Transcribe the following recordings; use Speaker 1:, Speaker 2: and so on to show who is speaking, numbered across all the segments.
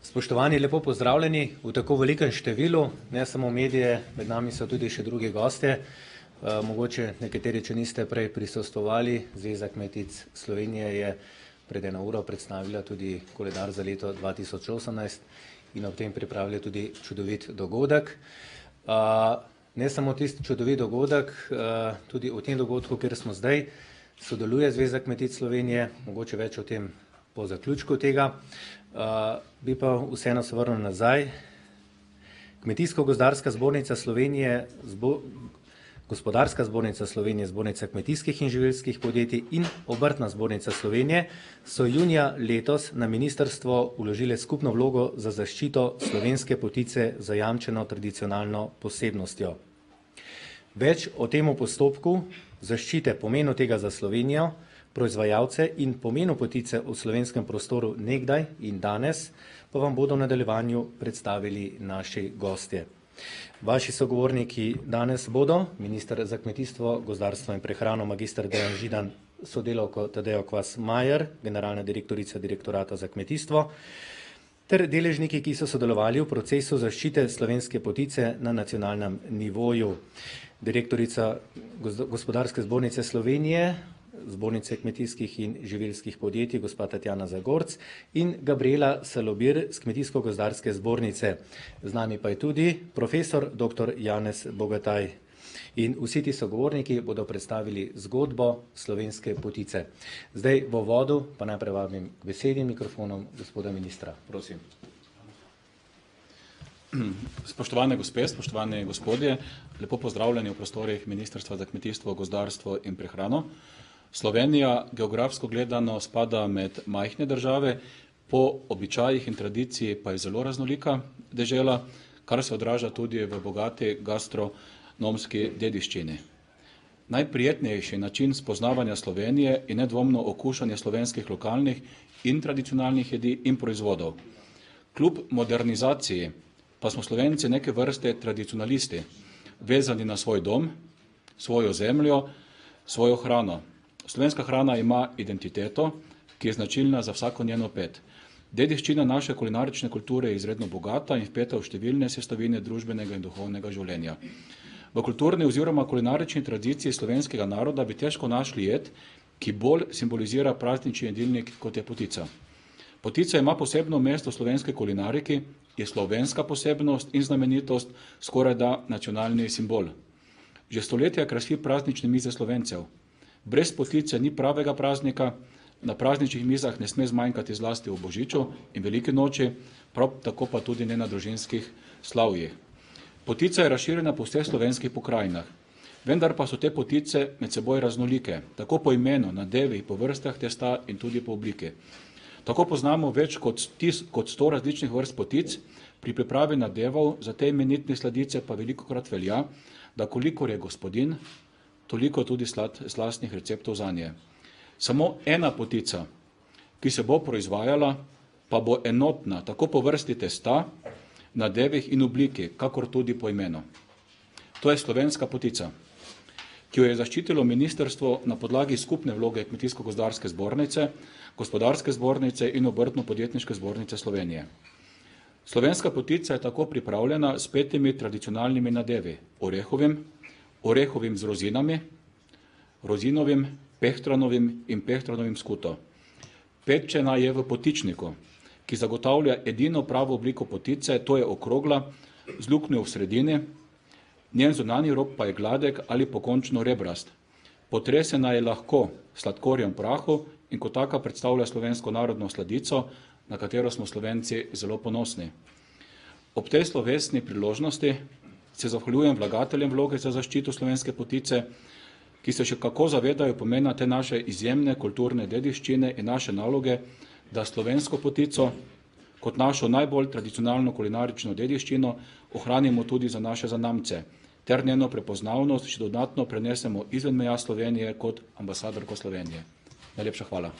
Speaker 1: Spoštovani, lepo pozdravljeni v tako velikem številu, ne samo medije, med nami so tudi še drugi gostje. Mogoče nekateri, če niste prej prisostvovali, Zveza kmetic Slovenije je pred 1 uro predstavila tudi koledar za leto 2018 in ob tem pripravila tudi čudovit dogodek. Ne samo tisti čudovit dogodek, tudi v tem dogodku, kjer smo zdaj, sodeluje Zveza kmetic Slovenije, mogoče več o tem po zaključku tega. Bi pa vseeno se vrnil nazaj. Kmetijsko-gozdarska zbornica Slovenije, Gospodarska zbornica Slovenije, Zbornica kmetijskih in živilskih podjetij in Obrtna zbornica Slovenije so junija letos na ministrstvo vložile skupno vlogo za zaščito slovenske potice z zajamčeno tradicionalno posebnostjo. Več o tem postopku zaščite, pomenu tega za Slovenijo, proizvajalce in pomenu potice v slovenskem prostoru nekdaj in danes pa vam bodo v nadaljevanju predstavili naši gostje. Vaši sogovorniki danes bodo minister za kmetijstvo, gozdarstvo in prehrano magister Dejan Židan, sodelavko Tadejo Kvas Majer, generalna direktorica Direktorata za kmetijstvo, ter deležniki, ki so sodelovali v procesu zaščite slovenske potice na nacionalnem nivoju. Direktorica Gospodarske zbornice Slovenije, Zbornice kmetijskih in živilskih podjetij, gospa Tatjana Zagorc in Gabriela Salobir z Kmetijsko-gozdarske zbornice. Z nami pa je tudi profesor dr. Janez Bogataj. In vsi ti sogovorniki bodo predstavili zgodbo slovenske potice. Zdaj v uvodu pa najprej vabim k besedi mikrofonom gospoda ministra. Prosim.
Speaker 2: Spoštovane gospe, spoštovani gospodje, lepo pozdravljeni v prostorih Ministrstva za kmetijstvo, gozdarstvo in prehrano. Slovenija geografsko gledano spada med majhne države, po običajih in tradiciji pa je zelo raznolika dežela, kar se odraža tudi v bogati gastronomski dediščini. Najprijetnejši način spoznavanja Slovenije je nedvomno okušanje slovenskih lokalnih in tradicionalnih jedi in proizvodov. Kljub modernizaciji pa smo Slovenci neke vrste tradicionalisti, vezani na svoj dom, svojo zemljo, svojo hrano. Slovenska hrana ima identiteto, ki je značilna za vsako njeno ped. Dediščina naše kulinarične kulture je izredno bogata in vpeta v številne sestavine družbenega in duhovnega življenja. V kulturni oziroma kulinarični tradiciji slovenskega naroda bi težko našli jed, ki bolj simbolizira praznični jedilnik kot je potica. Potica ima posebno mesto v slovenski kulinariki, je slovenska posebnost in znamenitost, skorajda nacionalni simbol. Že stoletja krasi praznične mize Slovencev. Brez potice ni pravega praznika, na prazničnih mizah ne sme zmanjkati zlasti v božiču in veliki noči, prav tako pa tudi ne na družinskih slavjih. Potica je razširjena po vseh slovenskih pokrajinah, vendar pa so te potice med seboj raznolike, tako po imenu, nadevi, po vrstah testa in tudi po obliki. Tako poznamo več kot 100 različnih vrst potic, pri pripravi nadevov za te imenitne sladice pa velikokrat velja, da kolikor je gospodin, toliko tudi slastnih receptov zanje. Samo ena potica, ki se bo proizvajala, pa bo enotna, tako po vrsti testa, nadevih in obliki, kakor tudi po imenu. To je slovenska potica, ki jo je zaščitilo ministrstvo na podlagi skupne vloge Kmetijsko-gozdarske zbornice, Gospodarske zbornice in Obrtno-podjetniške zbornice Slovenije. Slovenska potica je tako pripravljena s 5 tradicionalnimi nadevi, orehovim z rozinami, rozinovim, pehtranovim in pehtranovim skuto. Pečena je v potičniku, ki zagotavlja edino pravo obliko potice, to je okrogla, z luknjo v sredini, njen zunanji rob pa je gladek ali pokončno rebrast. Potresena je lahko sladkorjem prahu in kot taka predstavlja slovensko narodno sladico, na katero smo Slovenci zelo ponosni. Ob tej slovesni priložnosti se zahvaljujem vlagateljem vloge za zaščito slovenske potice, ki ki se še kako zavedajo pomena te naše izjemne kulturne dediščine in naše naloge, da slovensko potico kot našo najbolj tradicionalno kulinarično dediščino ohranimo tudi za naše zanamce, ter njeno prepoznavnost še dodatno prenesemo izven meja Slovenije kot ambasadorko Slovenije. Najlepša hvala.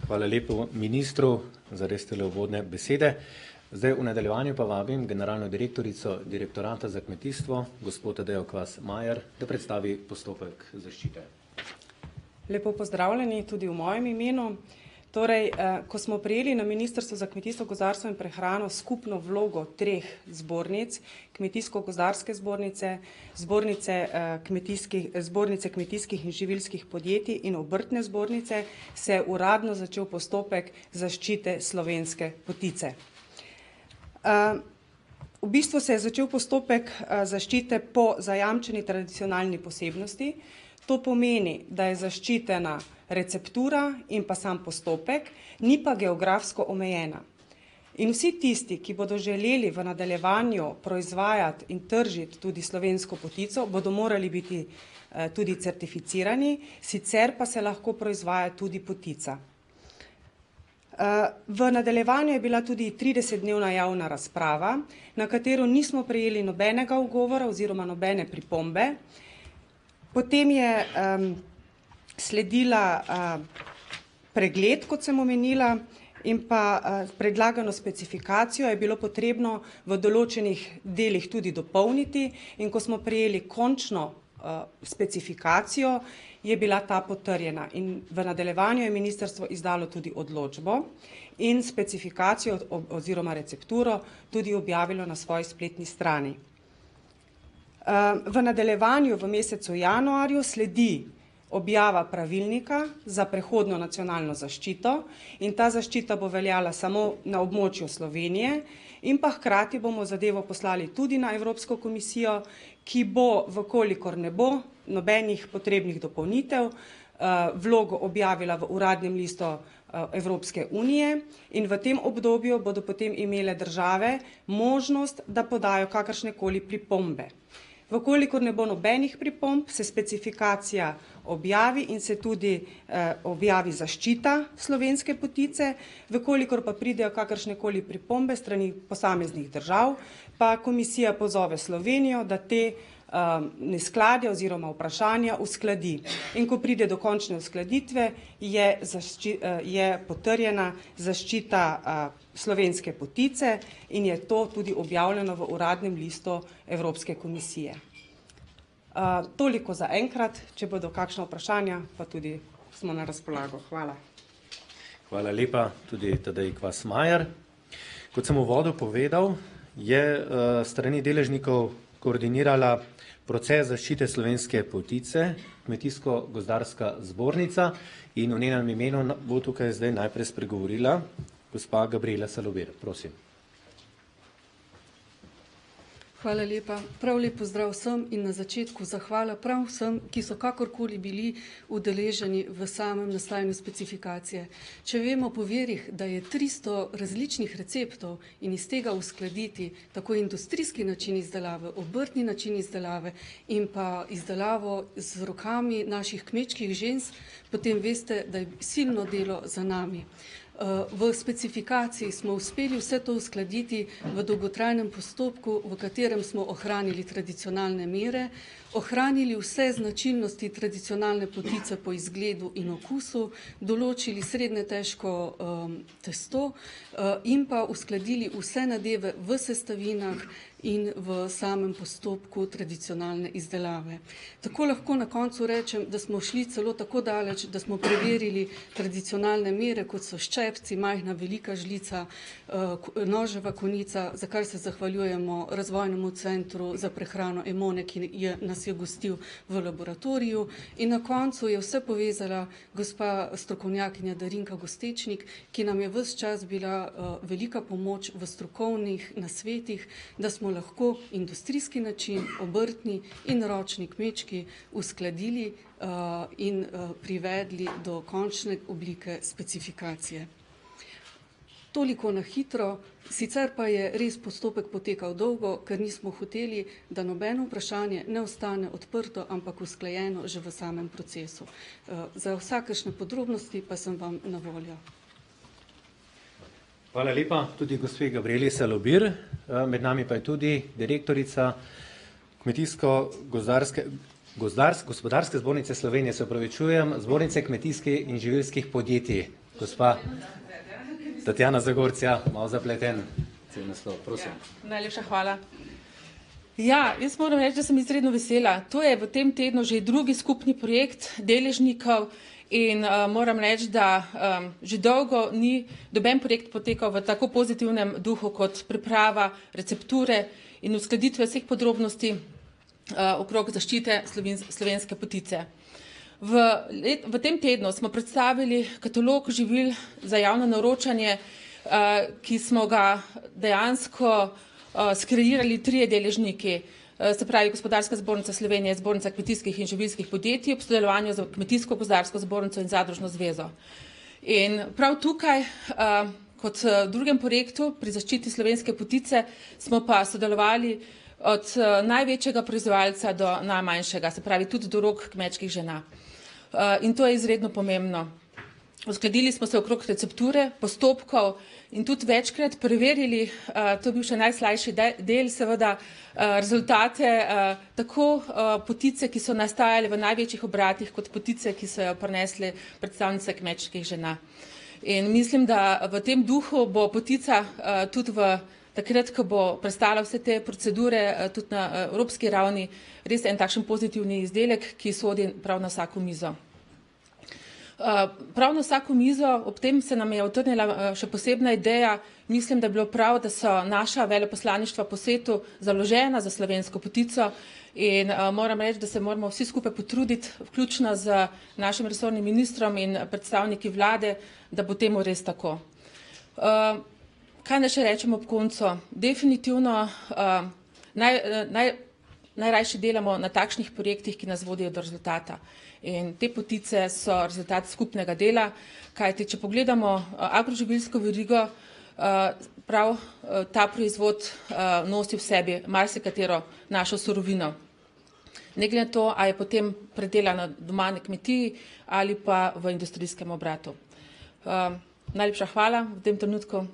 Speaker 1: Hvala lepo ministru za res tele uvodne besede. Zdaj v nadaljevanju pa vabim generalno direktorico Direktorata za kmetijstvo, gospod Tadejo Kvas Majer, da predstavi postopek zaščite.
Speaker 3: Lepo pozdravljeni tudi v mojem imenu. Torej, ko smo prejeli na Ministrstvo za kmetijstvo, gozdarstvo in prehrano skupno vlogo 3 zbornic, Kmetijsko-gozdarske zbornice, Zbornice kmetijskih in živilskih podjetij in Obrtne zbornice, se je uradno začel postopek zaščite slovenske potice. V bistvu se je začel postopek zaščite po zajamčeni tradicionalni posebnosti. To pomeni, da je zaščitena receptura in pa sam postopek, ni pa geografsko omejena. In vsi tisti, ki bodo želeli v nadaljevanju proizvajati in tržiti tudi slovensko potico, bodo morali biti tudi certificirani, sicer pa se lahko proizvaja tudi potica. V nadaljevanju je bila tudi 30-dnevna javna razprava, na katero nismo prejeli nobenega ugovora oziroma nobene pripombe. Potem je sledila pregled, kot sem omenila, in pa predlagano specifikacijo je bilo potrebno v določenih delih tudi dopolniti, in ko smo prejeli končno specifikacijo, je bila ta potrjena. In v nadaljevanju je ministrstvo izdalo tudi odločbo in specifikacijo oziroma recepturo tudi objavilo na svoji spletni strani. V nadaljevanju v mesecu januarju sledi objava pravilnika za prehodno nacionalno zaščito in ta zaščita bo veljala samo na območju Slovenije in pa hkrati bomo zadevo poslali tudi na Evropsko komisijo, ki bo, vkolikor ne bo nobenih potrebnih dopolnitev, vlogo objavila v uradnem listu Evropske unije in v tem obdobju bodo potem imele države možnost, da podajo kakršnekoli pripombe. Vkolikor ne bo nobenih pripomb, se specifikacija objavi in se tudi objavi zaščita slovenske potice, vkolikor pa pridejo kakršnekoli pripombe strani posameznih držav, pa komisija pozove Slovenijo, da te neskladja oziroma vprašanja uskladi. In ko pride do končne uskladitve, je potrjena zaščita slovenske potice in je to tudi objavljeno v uradnem listu Evropske komisije. Toliko za enkrat, če bodo kakšna vprašanja, pa tudi smo na razpolago. Hvala.
Speaker 1: Hvala lepa tudi Tadej Kvas Majer. Kot sem v uvodu povedal, je strani deležnikov koordinirala proces zaščite slovenske potice, Kmetijsko-gozdarska zbornica, in v njenem imenu bo tukaj zdaj najprej spregovorila gospa Gabriela Salobir. Prosim.
Speaker 4: Hvala lepa. Prav lep pozdrav vsem in na začetku zahvala prav vsem, ki so kakorkoli bili udeleženi v samem nastajanju specifikacije. Če vemo po virih, da je 300 različnih receptov in iz tega uskladiti tako industrijski način izdelave, obrtni način izdelave in pa izdelavo z rokami naših kmečkih žensk, potem veste, da je silno delo za nami. V specifikaciji smo uspeli vse to uskladiti v dolgotrajnem postopku, v katerem smo ohranili tradicionalne mere, ohranili vse značilnosti tradicionalne potice po izgledu in okusu, določili srednje težko testo in pa uskladili vse nadeve v sestavinah in v samem postopku tradicionalne izdelave. Tako lahko na koncu rečem, da smo šli celo tako daleč, da smo preverili tradicionalne mere, kot so ščepci, majhna velika žlica, noževa konica, za kar se zahvaljujemo Razvojnemu centru za prehrano Emone, ki nas je gostil v laboratoriju. In na koncu je vse povezala gospa strokovnjakinja Darinka Gostečnik, ki nam je ves čas bila velika pomoč v strokovnih nasvetih, da smo lahko industrijski način, obrtni in ročni kmečki uskladili in privedli do končne oblike specifikacije. toliko na hitro, sicer pa je res postopek potekal dolgo, ker nismo hoteli, da nobeno vprašanje ne ostane odprto, ampak usklajeno že v samem procesu. Za vsakršne podrobnosti pa sem vam na voljo.
Speaker 1: Hvala lepa tudi gospe Gabrieli Salobir. Med nami pa je tudi direktorica Gospodarske zbornice Slovenije, se opravičujem, Zbornice kmetijskih in živilskih podjetij. Gospa Tatjana Zagorc, malo zapleten cel naslov, prosim.
Speaker 5: Najlepša hvala. Ja, jaz moram reči, da sem izredno vesela. To je v tem tednu že drugi skupni projekt deležnikov in moram reči, da že dolgo ni noben projekt potekal v tako pozitivnem duhu kot priprava recepture in uskladitve vseh podrobnosti okrog zaščite slovenske potice. V tem tednu smo predstavili katalog živil za javno naročanje, ki smo ga dejansko skreirali trije deležniki, se pravi Gospodarska zbornica Slovenije, Zbornica kmetijskih in živilskih podjetij ob sodelovanju z Kmetijsko-gozdarsko zbornico in Zadružno zvezo. In prav tukaj, kot v drugem projektu pri zaščiti slovenske potice, smo pa sodelovali od največjega proizvajalca do najmanjšega, se pravi tudi do rok kmečkih žena. In to je izredno pomembno. Uskladili smo se okrog recepture, postopkov in tudi večkrat preverili, to je bil še najslajši del, seveda rezultate tako potice, ki so nastajale v največjih obratih, kot potice, ki so jo prinesle predstavnice kmečkih žena. In mislim, da v tem duhu bo potica tudi takrat, ko bo prestala vse te procedure tudi na evropski ravni, res en takšen pozitivni izdelek, ki sodi prav na vsako mizo. Prav na vsako mizo, ob tem se nam je utrnila še posebna ideja, mislim, da je bilo prav, da so naša veleposlaništva po svetu založena za slovensko potico in moram reči, da se moramo vsi skupaj potruditi, vključno z našim resornim ministrom in predstavniki vlade, da bo temu res tako. Kaj naj še rečemo ob koncu? Definitivno najrajši delamo na takšnih projektih, ki nas vodijo do rezultata. In te potice so rezultat skupnega dela, kajti če pogledamo agroživilsko verigo, prav ta proizvod nosi v sebi marsikatero našo surovino. Ne glede na to, a je potem predelana doma na kmetiji ali pa v industrijskem obratu. Najlepša hvala v tem trenutku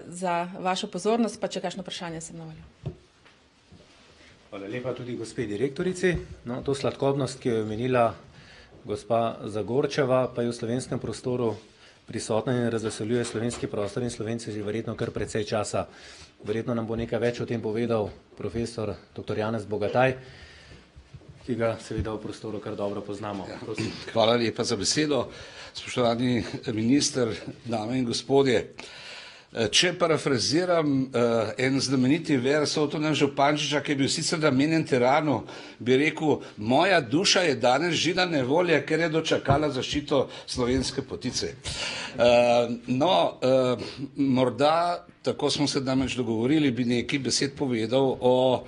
Speaker 5: za vašo pozornost, pa če kakšno vprašanje sem na voljo.
Speaker 1: Hvala lepa tudi gospe direktorici. No, to sladkobnost, ki jo je omenila gospa Zagorčeva, pa je v slovenskem prostoru prisotna in razveseljuje slovenski prostor in Slovenci že verjetno kar precej časa. Verjetno nam bo nekaj več o tem povedal profesor dr. Janez Bogataj, ki ga seveda v prostoru kar dobro poznamo.
Speaker 6: Hvala lepa za besedo. Spoštovani minister, dame in gospodje. Če parafraziram en znameniti vers Otona Župančiča, ki je bil sicer namenjen tiranu, bi rekel, moja duša je danes žida nevolje, ker je dočakala zaščito slovenske potice. Morda, tako smo se namreč dogovorili, bi nekaj besed povedal o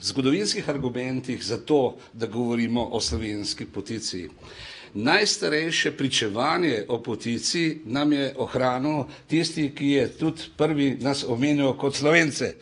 Speaker 6: zgodovinskih argumentih za to, da govorimo o slovenski potici. Najstarejše pričevanje o potici nam je ohranil tisti, ki je tudi prvi nas omenil kot Slovence.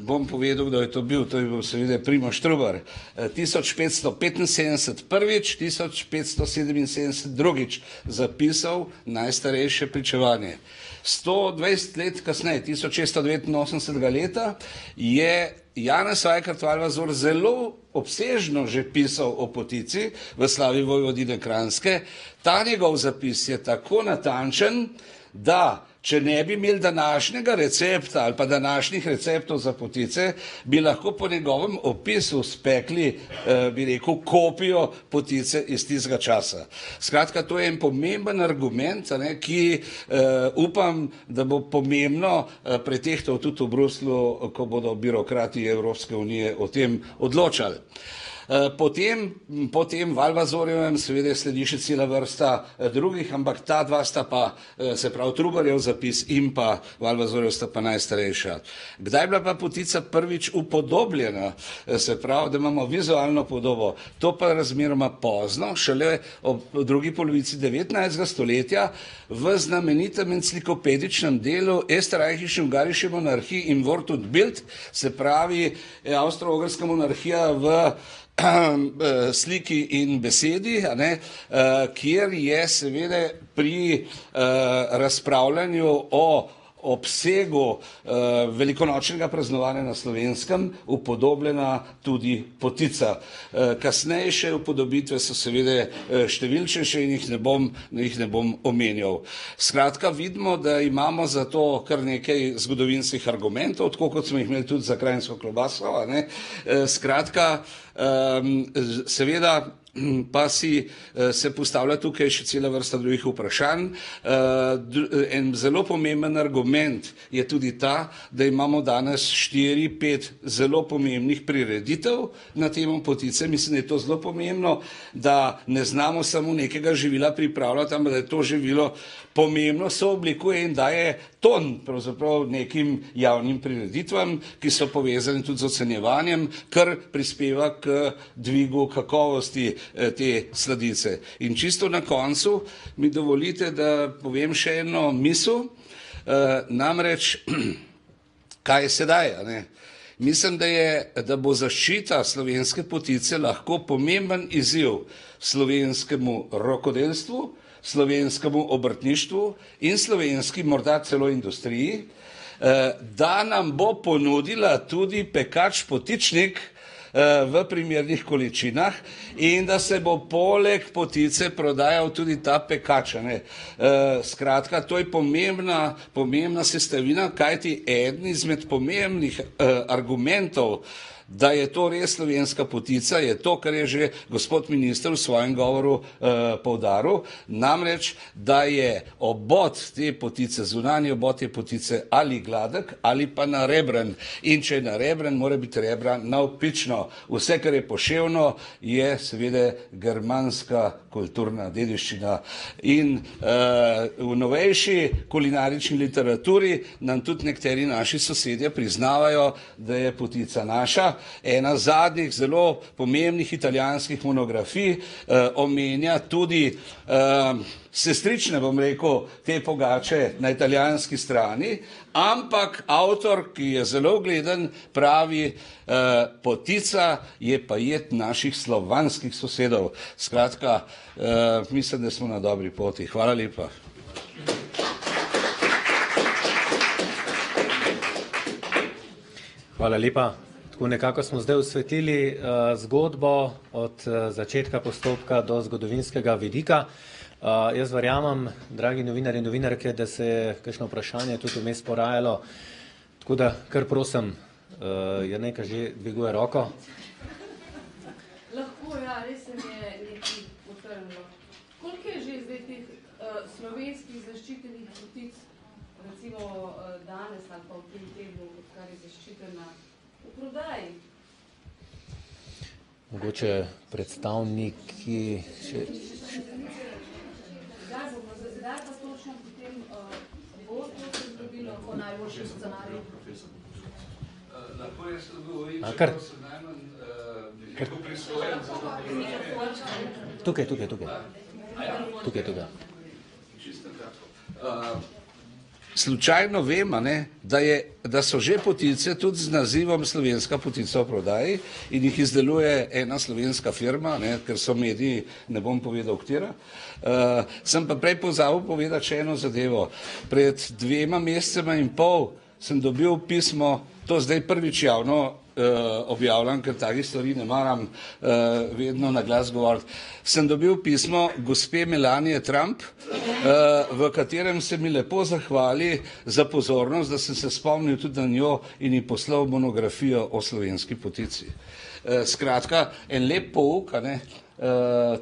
Speaker 6: Bom povedal, kdo je to bil seveda Primož Trubar. 1575 prvič, 1577 drugič zapisal najstarejše pričevanje. 120 let kasneje, 1689 leta, je Janez Vajkard Valvazor zelo obsežno že pisal o potici v slavi Vojvodine Kranjske. Ta njegov zapis je tako natančen, da če ne bi imeli današnjega recepta ali pa današnjih receptov za potice, bi lahko po njegovem opisu spekli, bi rekel, kopijo potice iz tistega časa. Skratka, to je en pomemben argument, ki upam, da bo pomembno pretehtal tudi v Bruslju, ko bodo birokrati Evropske unije o tem odločali. Potem Valvazorjevem seveda sledi še cela vrsta drugih, ampak ta dva sta pa, se pravi Trubarjev zapis in pa Valvazorjev sta pa najstarejša. Kdaj je bila pa potica prvič upodobljena, se pravi, da imamo vizualno podobo, to pa razmeroma pozno, šele ob drugi polovici 19. stoletja v znamenitem enciklopedičnem delu Österreichische Ungarische Monarchie im Wort und Bild, se pravi Avstro-Ogrska monarhija v sliki in besedi, kjer je seveda pri razpravljanju o obsegu velikonočnega praznovanja na Slovenskem upodobljena tudi potica. Kasnejše upodobitve so seveda številčnejše in jih ne bom omenjal. Skratka, vidimo, da imamo za to kar nekaj zgodovinskih argumentov, tako kot smo jih imeli tudi za krajinsko klobaso. Skratka, seveda pa se postavlja tukaj še cela vrsta drugih vprašanj. En zelo pomemben argument je tudi ta, da imamo danes 4-5 zelo pomembnih prireditev na temo potice. Mislim, da je to zelo pomembno, da ne znamo samo nekega živila pripravljati, ampak da je to živilo pomembno, se oblikuje in daje ton pravzaprav nekim javnim prireditvam, ki so povezani tudi z ocenjevanjem, kar prispeva k dvigu kakovosti te sladice. In čisto na koncu mi dovolite, da povem še eno misel, namreč kaj je sedaj, Mislim, da bo zaščita slovenske potice lahko pomemben izziv slovenskemu rokodelstvu, slovenskemu obrtništvu in slovenski morda celo industriji, da nam bo ponudila tudi pekač potičnik v primernih količinah in da se bo poleg potice prodajal tudi ta pekač. Skratka, to je pomembna sestavina, kajti eden izmed pomembnih argumentov, da je to res slovenska potica, je to, kar je že gospod minister v svojem govoru poudaril, namreč, da je obod te potice, zunanji obod te potice ali gladek ali pa narebren. In če je narebren, mora biti rebra navpično. Vse, kar je poševno, je seveda germanska kulturna dediščina. In v novejši kulinarični literaturi nam tudi nekateri naši sosedje priznavajo, da je potica naša. Ena zadnjih zelo pomembnih italijanskih monografij omenja tudi sestrične, bom rekel, te pogače na italijanski strani, ampak avtor, ki je zelo ugleden, pravi, potica je pa jed naših slovanskih sosedov. Skratka, mislim, da smo na dobri poti. Hvala lepa.
Speaker 1: Hvala lepa. Tako nekako smo zdaj osvetlili zgodbo od začetka postopka do zgodovinskega vidika. Jaz verjamem, dragi novinarji in novinarke, da se je kakšno vprašanje tudi vmes porajalo. Tako da kar prosim, Jernejka že dviguje roko.
Speaker 4: Lahko, ja, res se mi je nekaj potrnilo. Koliko je že zdaj teh slovenskih zaščitenih potic, recimo danes ali pa v tem tednu, kar je zaščitena, v prodaji?
Speaker 1: Mogoče predstavniki še...
Speaker 4: Zdaj pa točno potem bo to se zgodilo po najboljšem scenariju.
Speaker 6: Lahko jaz odgovorim,
Speaker 1: kar?
Speaker 6: če se najmanj nekako prisvojim za to.
Speaker 1: Tukaj.
Speaker 6: Čisto kratko. Slučajno vem, da so že potice tudi z nazivom Slovenska potica v prodaji in jih izdeluje ena slovenska firma, ker so mediji, ne bom povedal, katera. Sem pa prej pozabil povedati še eno zadevo. Pred 2 mesecema in pol sem dobil pismo, to zdaj prvič javno objavljam, ker takih stvari ne maram vedno na glas govoriti. Sem dobil pismo gospe Melanie Trump, v katerem se mi lepo zahvali za pozornost, da sem se spomnil tudi na njo in ji poslal monografijo o slovenski potici. Skratka, en lep pouk,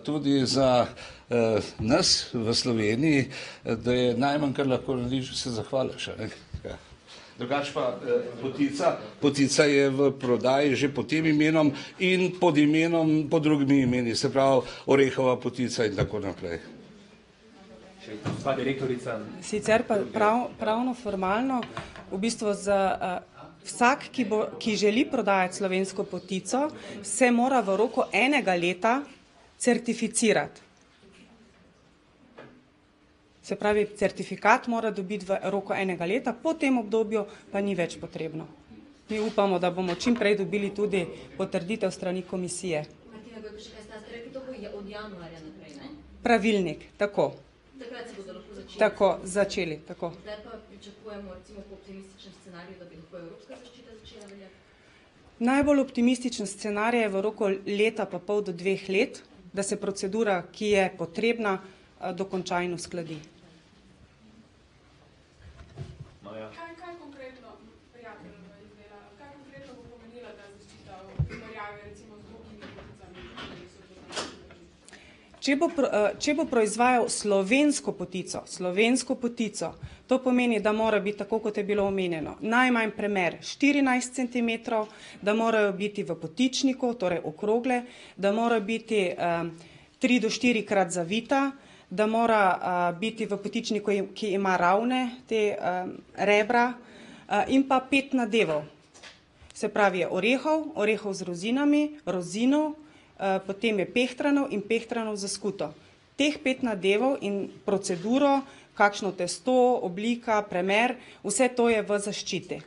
Speaker 6: tudi za nas v Sloveniji, da je najmanj, kar lahko narediš, se zahvališ. Drugač pa potica je v prodaji že pod tem imenom in pod drugimi imeni, se pravi orehova potica in tako naprej.
Speaker 1: Gospa direktorica.
Speaker 3: Sicer pa pravno formalno, v bistvu vsak, ki želi prodajati slovensko potico, se mora v roku 1 leta certificirati. Se pravi, certifikat mora dobiti v roku 1 leta, po tem obdobju pa ni več potrebno. Mi upamo, da bomo čim prej dobili tudi potrditev strani komisije. Pravilnik, tako.
Speaker 7: Takrat se bodo lahko začeli.
Speaker 3: Tako, začeli, tako.
Speaker 7: Zdaj pa pričakujemo recimo po optimističnem scenariju, da bi lahko evropska zaščita začela veljati.
Speaker 3: Najbolj optimističen scenarij je v roku leta pa pol do 2 let, da se procedura, ki je potrebna, dokonča in uskladi.
Speaker 8: Kaj konkretno, prijatelj, izgleda, kaj konkretno bo pomenila ta zaščita v primerjavi recimo z drugimi poticami, ki so
Speaker 3: Če bo proizvajal slovensko potico, to pomeni, da mora biti, tako kot je bilo omenjeno, najmanj premer 14 cm, da morajo biti v potičniku, torej okrogle, da mora biti 3 do 4 krat zavita, da mora biti v potičniku, ki ima ravne te rebra, in pa 5 nadevov. Se pravi je orehov z rozinami, rozinov, potem je pehtranov in pehtranov za skuto. Teh 5 nadevov in proceduro, kakšno testo, oblika, premer, vse to je v zaščiti.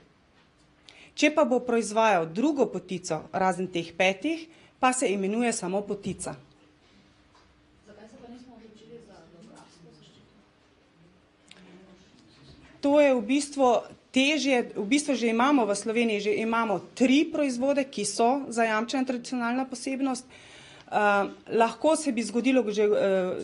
Speaker 3: Če pa bo proizvajal drugo potico, razen teh 5, pa se imenuje samo potica.
Speaker 7: Zakaj se pa nismo odločili za geografsko zaščito?
Speaker 3: To je v bistvu težje, v bistvu že imamo v Sloveniji, že imamo 3 proizvode, ki so zajamčena tradicionalna posebnost. Lahko se bi zgodilo, že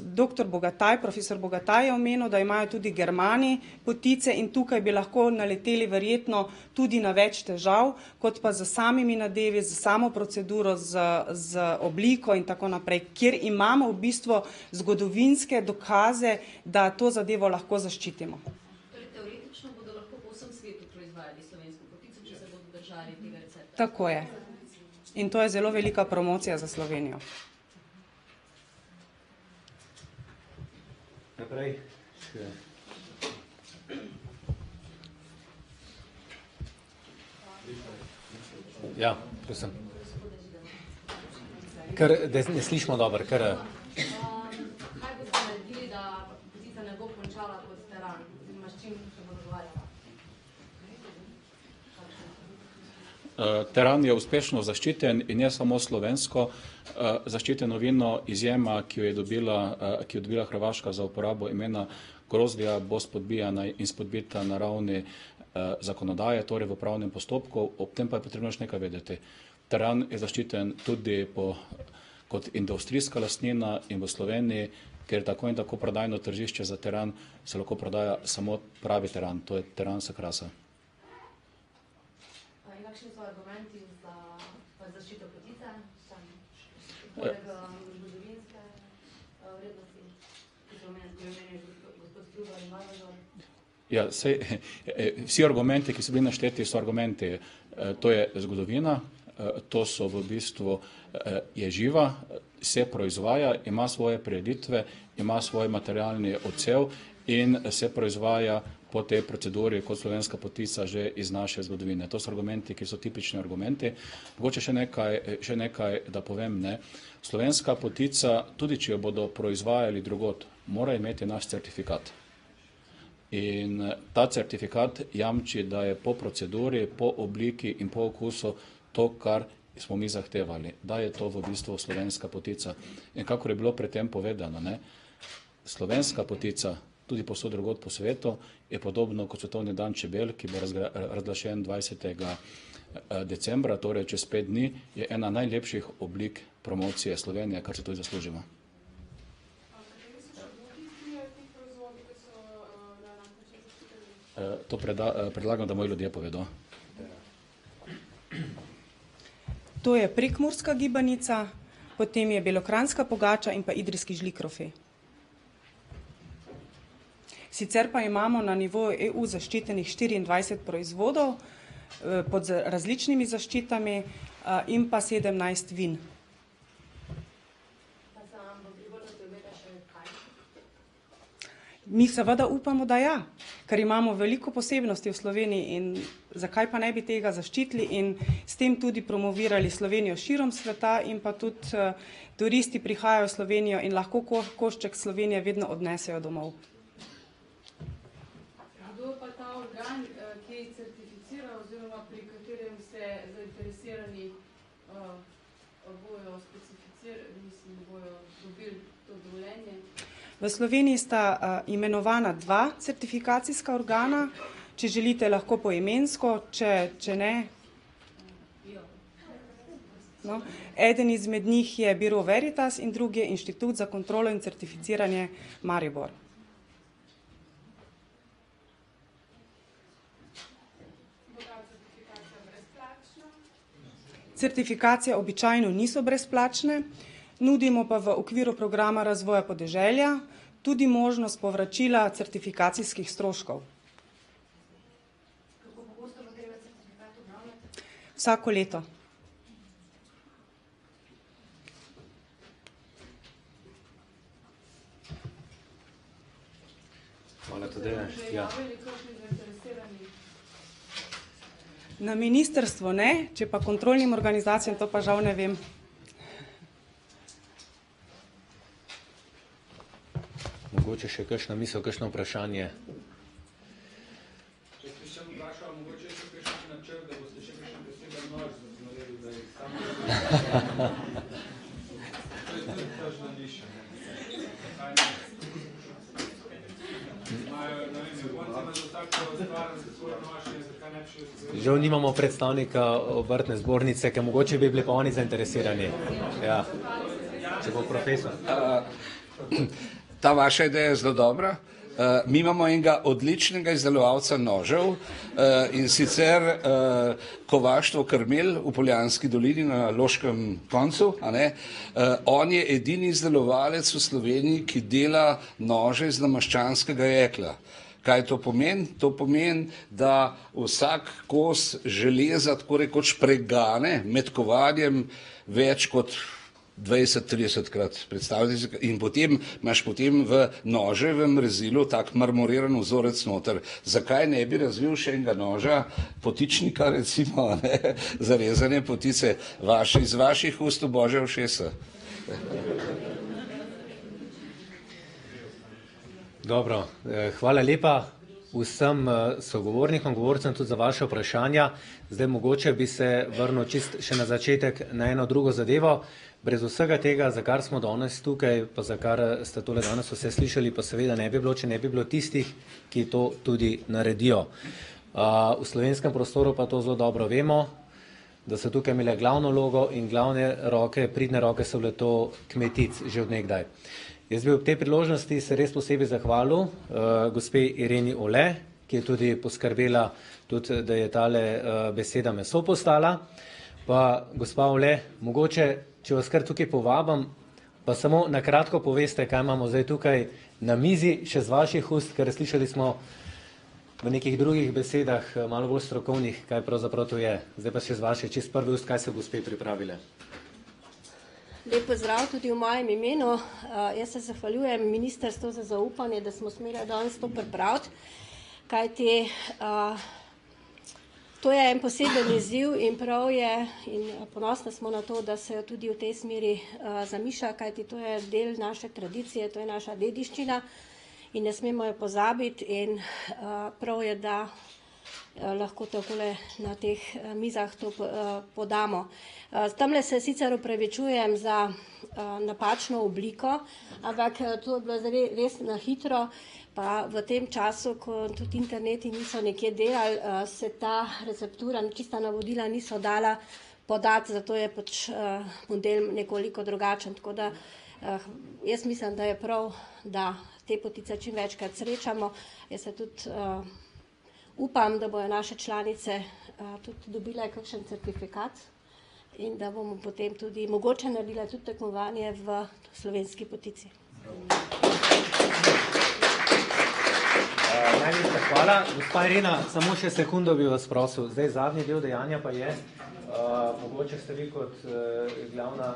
Speaker 3: doktor Bogataj, profesor Bogataj je omenil, da imajo tudi Germani potice in tukaj bi lahko naleteli verjetno tudi na več težav, kot pa z samimi nadevi, z samo proceduro, z obliko in tako naprej, kjer imamo v bistvu zgodovinske dokaze, da to zadevo lahko zaščitimo.
Speaker 7: Torej, teoretično bodo lahko po vsem svetu proizvajali slovensko potico, če se bodo držali tega recepta.
Speaker 3: Tako je. In to je zelo velika promocija za Slovenijo.
Speaker 1: Naprej. Ja, prosim. Ker ne slišimo dobro, ker...
Speaker 7: Kaj boste naredili, da potica ne bo končala kot teran? Oziroma, s čim se bo dogovarjala?
Speaker 2: Teran je uspešno zaščiten in ne samo slovensko. Zaščiteno vino izjema, ki jo je dobila Hrvaška za uporabo imena grozdja, bo spodbijana in spodbita na ravni zakonodaje, torej v pravnem postopku. Ob tem pa je potrebno še nekaj vedeti. Teran je zaščiten tudi kot industrijska lastnina in v Sloveniji, ker tako in tako prodajno tržišče za teran se lahko prodaja samo pravi teran, to je teran sa krasa.
Speaker 7: Kakšni so argumenti za zaščito potice, poleg zgodovinske vrednosti, ki so omenjeni gospod Strugar in Valvazor?
Speaker 2: Ja, vsi argumenti, ki so bili našteti, so argumenti, to je zgodovina, to so v bistvu je živa, se proizvaja, ima svoje prireditve, ima svoj materialni odsev in se proizvaja po tej proceduri kot slovenska potica že iz naše zgodovine. To so argumenti, ki so tipični argumenti. Mogoče še nekaj, da povem, ne. Slovenska potica, tudi če jo bodo proizvajali drugod, mora imeti naš certifikat. In ta certifikat jamči, da je po proceduri, po obliki in po okusu to, kar smo mi zahtevali, da je to v bistvu slovenska potica. In kakor je bilo pred tem povedano, ne, slovenska potica, tudi posod drugod po svetu, je podobno kot svetovni dan čebel, ki bo razglašen 20. decembra, torej čez 5 dni, je ena najlepših oblik promocije Slovenije, kar se tudi zaslužimo. To predlagam, da moji ljudje povedo.
Speaker 3: To je prekmurska gibanica, potem je belokranjska pogača in pa idrijski žlikrofi. Sicer pa imamo na nivoju EU zaščitenih 24 proizvodov pod različnimi zaščitami in pa 17 vin. Mi seveda upamo, da ja, ker imamo veliko posebnosti v Sloveniji in zakaj pa ne bi tega zaščitili in s tem tudi promovirali Slovenijo širom sveta in pa tudi turisti prihajajo v Slovenijo in lahko košček Slovenije vedno odnesejo domov.
Speaker 4: Kdo pa ta organ, ki certificira oziroma pri katerem se zainteresirani bojo specificirali, bojo dobili to dovoljenje?
Speaker 3: V Sloveniji sta imenovana 2 certifikacijska organa, če želite lahko poimensko, če ne. No. Eden izmed njih je Biro Veritas in drugi je Inštitut za kontrolo in certificiranje Maribor. Certifikacije običajno niso brezplačne, nudimo pa v okviru programa razvoja podeželja tudi možnost povračila certifikacijskih stroškov. Vsako leto.
Speaker 1: Hvala tudi. Ja.
Speaker 3: Na ministrstvo ne, če pa kontrolnim organizacijam, to pa žal ne vem.
Speaker 1: Mogoče še kakšna misel, kakšno vprašanje?
Speaker 9: Če ste še vprašali, mogoče še kakšen načrt, da boste še kakšen poseben nož zaznali, da je samo to je tudi tržna niša. Imajo, ne vem, Japonci za tako stvar, za svoje noše, zakaj ne bi še...
Speaker 1: Žal nimamo predstavnika obrtne zbornice, ker mogoče bi bili pa oni zainteresirani. Ja. Če bo profesor.
Speaker 6: Ta vaša ideja je zelo dobra. Mi imamo enega odličnega izdelovalca nožev in sicer Kovaštvo Karmel v Poljanski dolini na Loškem koncu. On je edini izdelovalec v Sloveniji, ki dela nože iz namaščanskega jekla. Kaj to pomeni? To pomeni, da vsak kos železa tako rekoč pregane med kovanjem več kot 20-30 krat, predstavljate si, in potem imaš potem v noževem rezilu tak marmoriran vzorec noter. Zakaj ne bi razvil še enega noža, potičnika recimo, ne, za rezanje potice iz vaših ust v Božja ušesa?
Speaker 1: Dobro, hvala lepa vsem sogovornikom, govorcem tudi za vaše vprašanja. Zdaj mogoče bi se vrnil čist še na začetek na eno drugo zadevo. Brez vsega tega, za kar smo danes tukaj, pa za kar ste tole danes vse slišali, pa seveda ne bi bilo, če ne bi bilo tistih, ki to tudi naredijo. V slovenskem prostoru pa to zelo dobro vemo, da so tukaj imele glavno logo in glavne roke, pridne roke so bile to kmetic že od nekdaj. Jaz bi ob tej priložnosti se res posebej zahvalil gospe Ireni Ole, ki je tudi poskrbela, tudi, da je tale beseda meso postala. Pa gospa Ole, mogoče, če vas kar tukaj povabim, pa samo na kratko poveste, kaj imamo zdaj tukaj na mizi, še z vaših ust, ker slišali smo v nekih drugih besedah, malo bolj strokovnih, kaj pravzaprav to je. Zdaj pa še z vaše, čist prvi ust, kaj so gospe pripravile.
Speaker 10: Lep pozdrav tudi v mojem imenu. Jaz se zahvaljujem ministrstvu za zaupanje, da smo smeli danes to pripraviti, kajti to je en poseben izziv in prav je in ponosni smo na to, da se tudi v tej smeri zamišlja, kajti to je del naše tradicije, to je naša dediščina in ne smemo jo pozabiti in prav je, da lahko takole na teh mizah to podamo. Tamle se sicer opravičujem za napačno obliko, ampak to je bilo res na hitro, pa v tem času, ko tudi interneti niso nekje delali, se ta receptura, čista navodila niso dala podati, zato je pač model nekoliko drugačen. Tako da jaz mislim, da je prav, da te potice čim večkrat srečamo. Jaz se tudi upam, da bojo naše članice tudi dobile kakšen certifikat in da bomo potem tudi mogoče naredile tudi tekmovanje v slovenski potici.
Speaker 1: Najlepša hvala. Gospa Irena, samo še sekundo bi vas prosil. Zdaj zadnji del dejanja pa je, mogoče ste vi kot glavna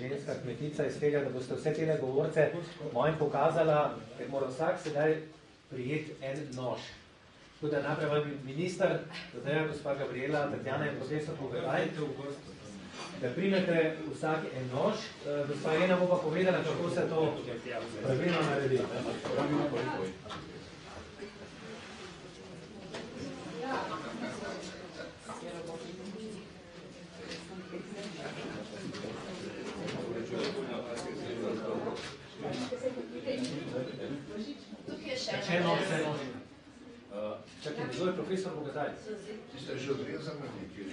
Speaker 1: ženska kmetica iz tega, da boste vse tele govorce mojim pokazala, ker mora vsak sedaj prijeti en nož. Tako da najprej vam minister, zdaj gospa Gabriela, Tatjana in profesor Bogadaj, da primete vsak en nož. Gospa Irena bo pa povedala, kako se to pravilno naredi. Če nož, vse nož. Čakaj, kdo je profesor Bogadaj?
Speaker 6: Ti ste že odrezali nekaj?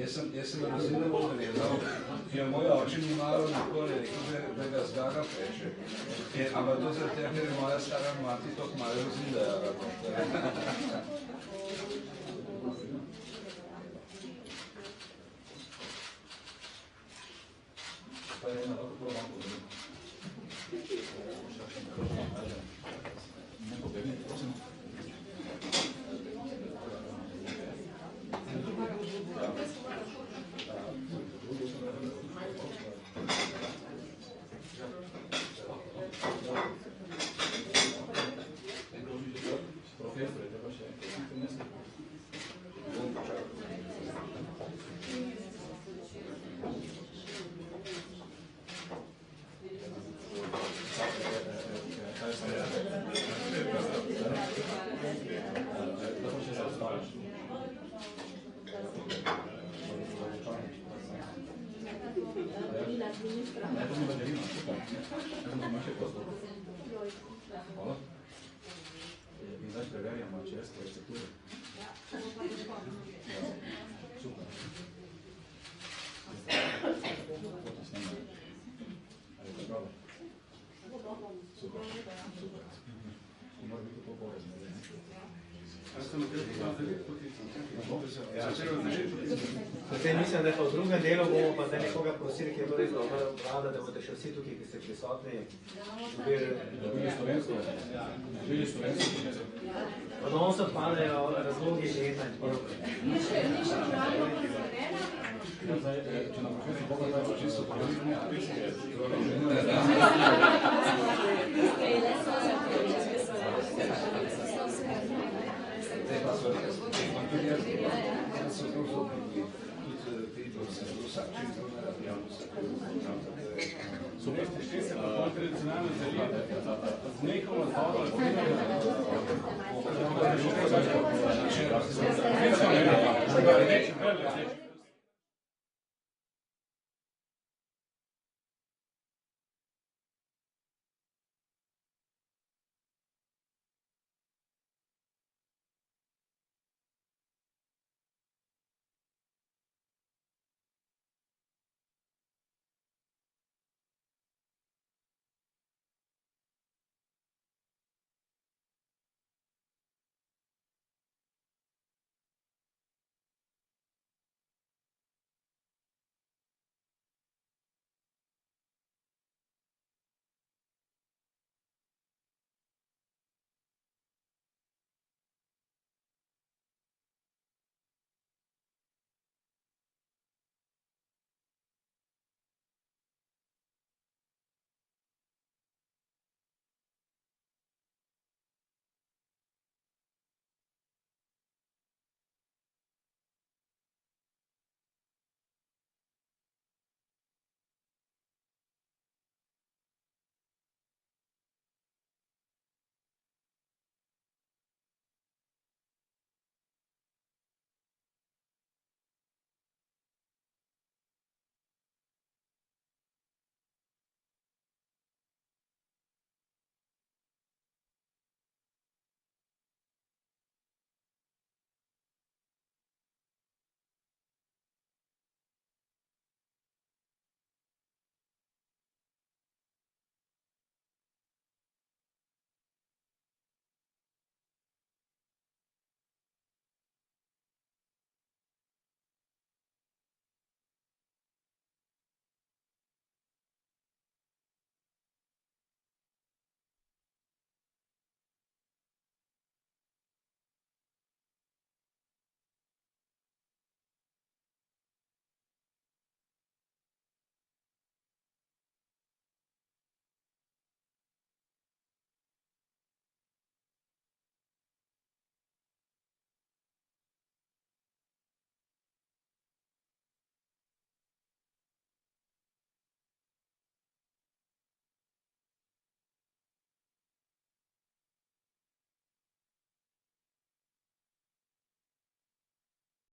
Speaker 6: Jaz sem razumel odrezal, ker moj oče ni malo nikoli rekel, da ga zgaga peče. Ampak to zaradi tega, ker je moja stara mati toliko malo razumela.
Speaker 1: Zdaj mislim, da pa v drugem delu bomo pa zdaj nekoga prosili, ki je to res dobra vlada, da bodo še vsi tukaj, ki ste prisotni, dobili slovensko. Pa danes se odpadejo razlogi leta in podobno.
Speaker 6: Če nam profesor Bogadaj pa čisto povedal, zdaj pa so res, pa tudi jaz so to zopili, tudi Pedro se vsak čim zelo naravljamo se.
Speaker 9: Super, ste se pa tradicionalno zelite, z nekovo zvodo,